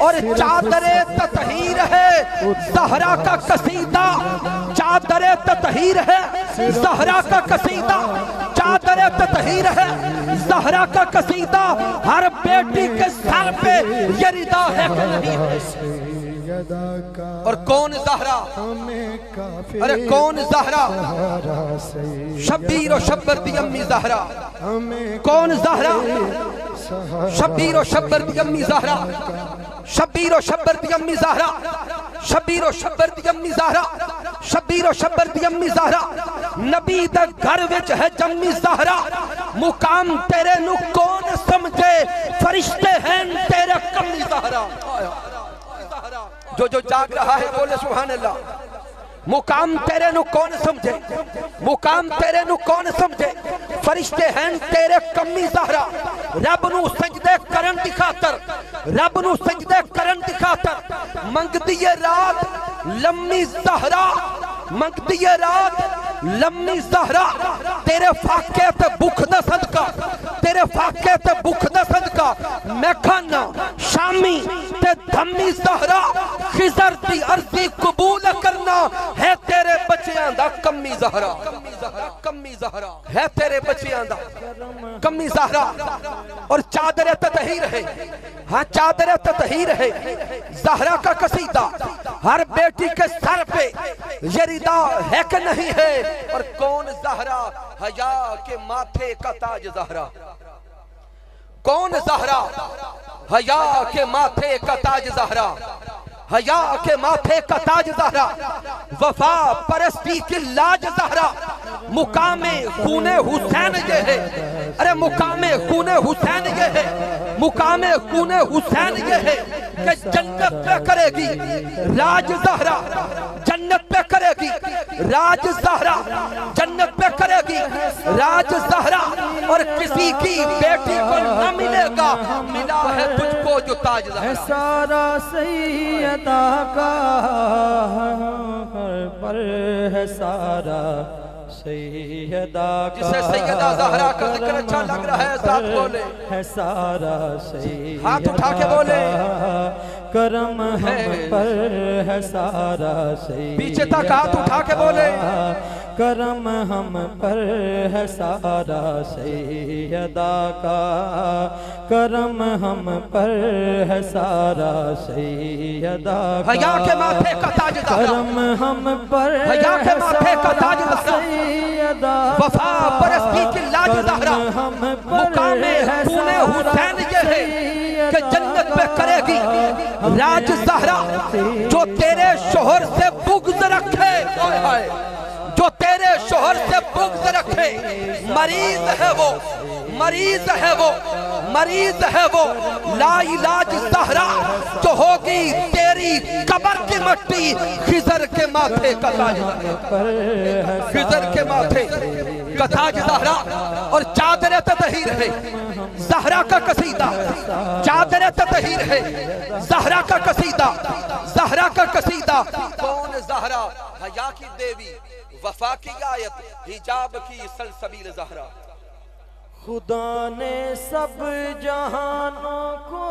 और चादरे ततहीर है ज़हरा का कसीदा, चादरे ततहीर है ज़हरा का कसीदा, चादरे ततहीर है ज़हरा का कसीदा। हर बेटी के सर पे ये रिदा है कि नहीं? और कौन ज़हरा? अरे कौन ज़हरा? शब्बीर और शब्बर दी अम्मी ज़हरा। कौन ज़हरा? शब्बीर और शब्बर दी अम्मी ज़हरा, शब्बीर और शब्बर दी अम्मी ज़हरा, शब्बीर और शब्बर दी अम्मी ज़हरा, शब्बीर और शब्बर दी अम्मी ज़हरा। नबी दे घर विच है जम्मी ज़हरा, मुकाम तेरे नु कौन समझे, फरिश्ते हैं तेरे कम्मी ज़हरा। जो जो जाग रहा है बोले सुभान अल्लाह। मुकाम तेरे नु कौन समझे, मुकाम तेरे नु कौन समझे, फरिश्ते हैं तेरे कम्मी ज़हरा। रब नू सजदे करन दी खातर, रब नू सजदे करन दी खातर मंगदी है रात लम्मी ज़हरा, मंगदी है रात लम्मी ज़हरा। तेरे फाके ते भुख दा सदका, तेरे फाके ते भुख दा सदका मैं खाना शामी ते धम्मी ज़हरा। खिज़र दी अर्ज़ी कबूल करना है तेरे बच्चियां दा कम्मी ज़हरा, कम्मी ज़हरा है तेरे बच्चियां दा कम्मी ज़हरा। और चादरे ततहीर है, हाँ चादरे ततहीर है ज़हरा का कसीदा। हर बेटी के सर पे ये रिदा है कि नहीं है? और कौन ज़हरा? हया के माथे का ताज ज़हरा। कौन ज़हरा? हया के माथे का ताज ज़हरा, हया के माथे का ताज ज़हरा। वफा परस्ती की लाज ज़हरा। मुकामे खूने हुसैन ये है, अरे मुकामे खूने हुसैन ये है, मुकामे खूने हुसैन ये है कि जन्नत पे करेगी राज ज़हरा, जन्नत पे करेगी राज ज़हरा, जन्नत पे करेगी राज ज़हरा। और किसी की बेटी को न मिलेगा मिला है तुझको जो ताज ज़हरा। सारा सैयदा का पर है सारा सैयदा का। जिसे सैयदा ज़हरा का जिक्र अच्छा लग रहा है साथ बोले है सारा सैयदा, हाथ उठा के बोले करम हम पर है सारा सैयदा। पीछे तक हाथ उठा के बोले करम हम पर है सारा सैयदा का, करम हम पर है सारा सैयदा का। हया के माथे का ताज ज़हरा, करम हम पर हया के माथे का ताज ज़हरा। सैयदा, वफा परस्ती की लाज ज़हरा। मुकामे खूने हुसैन ये है कि जन्नत पे करेगी राज ज़हरा। जो तेरे शोहर से बुग़्ज़ रखे, जो तेरे शोहर से बुग़्ज़ रखे, मरीज है वो, मरीज है वो, मरीज है वो। ला इलाज ज़हरा जो होगी तेरी कब्र की मट्टी, खिज़र के माथे का ताज, खिज़र के माथे का ताज ज़हरा। और चादरे ततहीर है ज़हरा का कसीदा, चादरे ततहीर है ज़हरा का कसीदा, ज़हरा का कसीदा। कौन ज़हरा? हया की देवी, वफा की आयत, हिजाब की सलसबील ज़हरा। खुदा ने सब जहानों को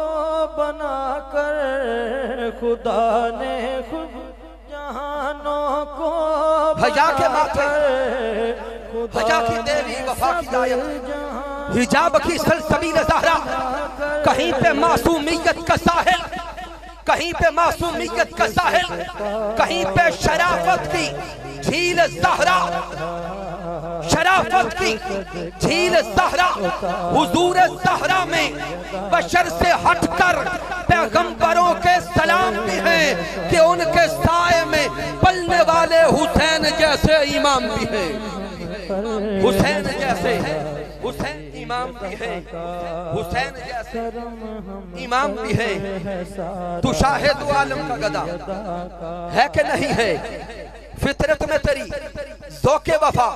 बनाकर, खुदा ने खुद जहानों को हया के माथे, हया की देवी, वफा की आयत, हिजाब की सलसबील ज़हरा। कहीं पे मासूमियत का साहिल, कहीं पे मासूमियत का साहिल, कहीं पे शराफत की झील ज़हरा, शराफत की झील ज़हरा। हुजूर ज़हरा में बशर से हटकर पैगंबरों के सलाम भी हैं कि उनके साए में पलने वाले हुसैन जैसे इमाम भी हैं, हुसैन जैसे, हुसैन इमाम भी है, हुसैन जैसे इमाम भी है। तू शाहिद आलम का गदा है कि नहीं है? फितरत में तेरी ज़ौक़े वफा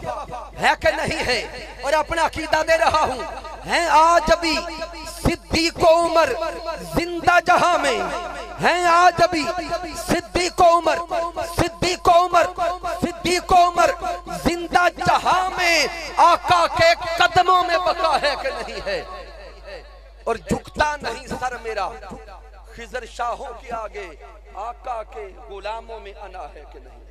है कि नहीं है? और अपना अकीदा दे रहा हूँ, है आज भी सिद्दीक़ उमर जिंदा जहां में, है आज भी सिद्दीक़ उमर, सिद्दीक़ उमर, सिद्दीक़ उमर जिंदा जहां में आका के कदमों में बका है कि नहीं है? और झुकता नहीं सर मेरा खिजर शाहों के आगे आका के गुलामों में अना है कि नहीं।